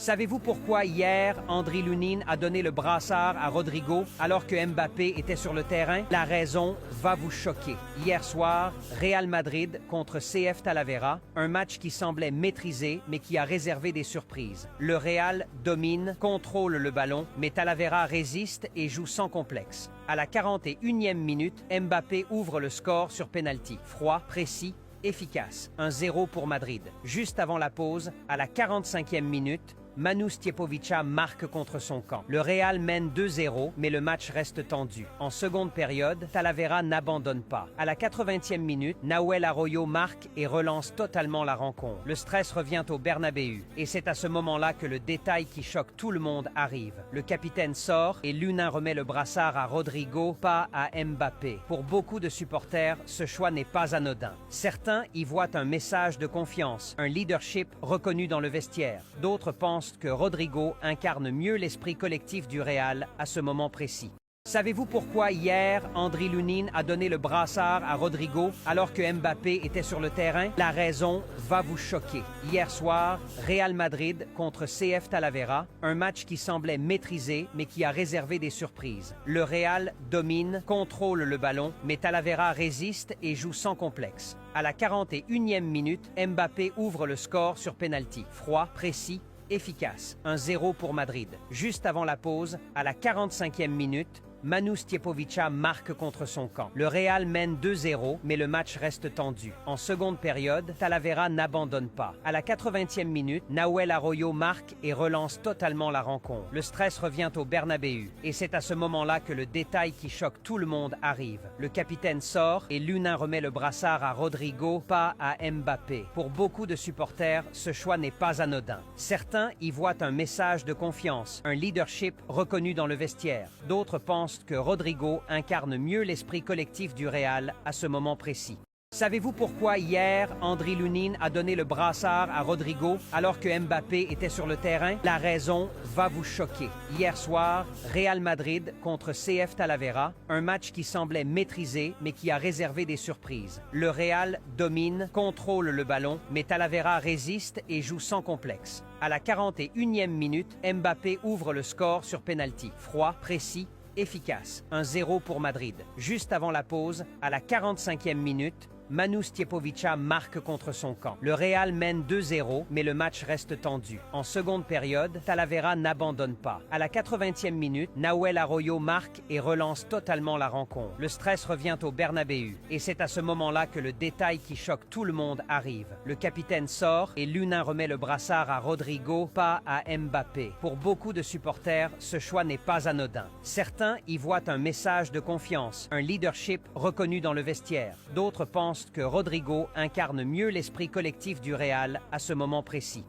Savez-vous pourquoi hier, Andriy Lunin a donné le brassard à Rodrigo alors que Mbappé était sur le terrain? La raison va vous choquer. Hier soir, Real Madrid contre CF Talavera, un match qui semblait maîtrisé mais qui a réservé des surprises. Le Real domine, contrôle le ballon, mais Talavera résiste et joue sans complexe. À la 41e minute, Mbappé ouvre le score sur penalty. Froid, précis, efficace. 1-0 pour Madrid. Juste avant la pause, à la 45e minute, Manu Stjepovića marque contre son camp. Le Real mène 2-0, mais le match reste tendu. En seconde période, Talavera n'abandonne pas. À la 80e minute, Nahuel Arroyo marque et relance totalement la rencontre. Le stress revient au Bernabéu, et c'est à ce moment-là que le détail qui choque tout le monde arrive. Le capitaine sort et Lunin remet le brassard à Rodrigo, pas à Mbappé. Pour beaucoup de supporters, ce choix n'est pas anodin. Certains y voient un message de confiance, un leadership reconnu dans le vestiaire. D'autres pensent que Rodrigo incarne mieux l'esprit collectif du Real à ce moment précis. Savez-vous pourquoi hier, Andriy Lunin a donné le brassard à Rodrigo alors que Mbappé était sur le terrain? La raison va vous choquer. Hier soir, Real Madrid contre CF Talavera, un match qui semblait maîtrisé mais qui a réservé des surprises. Le Real domine, contrôle le ballon, mais Talavera résiste et joue sans complexe. À la 41e minute, Mbappé ouvre le score sur penalty. Froid, précis, efficace. 1-0 pour Madrid. Juste avant la pause, à la 45e minute, Manu Stjepovića marque contre son camp. Le Real mène 2-0, mais le match reste tendu. En seconde période, Talavera n'abandonne pas. À la 80e minute, Nahuel Arroyo marque et relance totalement la rencontre. Le stress revient au Bernabéu, et c'est à ce moment-là que le détail qui choque tout le monde arrive. Le capitaine sort et Lunin remet le brassard à Rodrigo, pas à Mbappé. Pour beaucoup de supporters, ce choix n'est pas anodin. Certains y voient un message de confiance, un leadership reconnu dans le vestiaire. D'autres pensent que Rodrigo incarne mieux l'esprit collectif du Real à ce moment précis. Savez-vous pourquoi hier, Andriy Lunin a donné le brassard à Rodrigo alors que Mbappé était sur le terrain? La raison va vous choquer. Hier soir, Real Madrid contre CF Talavera, un match qui semblait maîtrisé mais qui a réservé des surprises. Le Real domine, contrôle le ballon, mais Talavera résiste et joue sans complexe. À la 41e minute, Mbappé ouvre le score sur penalty. Froid, précis, efficace. 1-0 pour Madrid. Juste avant la pause, à la 45e minute, Manu Stjepovića marque contre son camp. Le Real mène 2-0, mais le match reste tendu. En seconde période, Talavera n'abandonne pas. À la 80e minute, Nahuel Arroyo marque et relance totalement la rencontre. Le stress revient au Bernabéu, et c'est à ce moment-là que le détail qui choque tout le monde arrive. Le capitaine sort et Lunin remet le brassard à Rodrigo, pas à Mbappé. Pour beaucoup de supporters, ce choix n'est pas anodin. Certains y voient un message de confiance, un leadership reconnu dans le vestiaire. D'autres pensent que Rodrigo incarne mieux l'esprit collectif du Real à ce moment précis.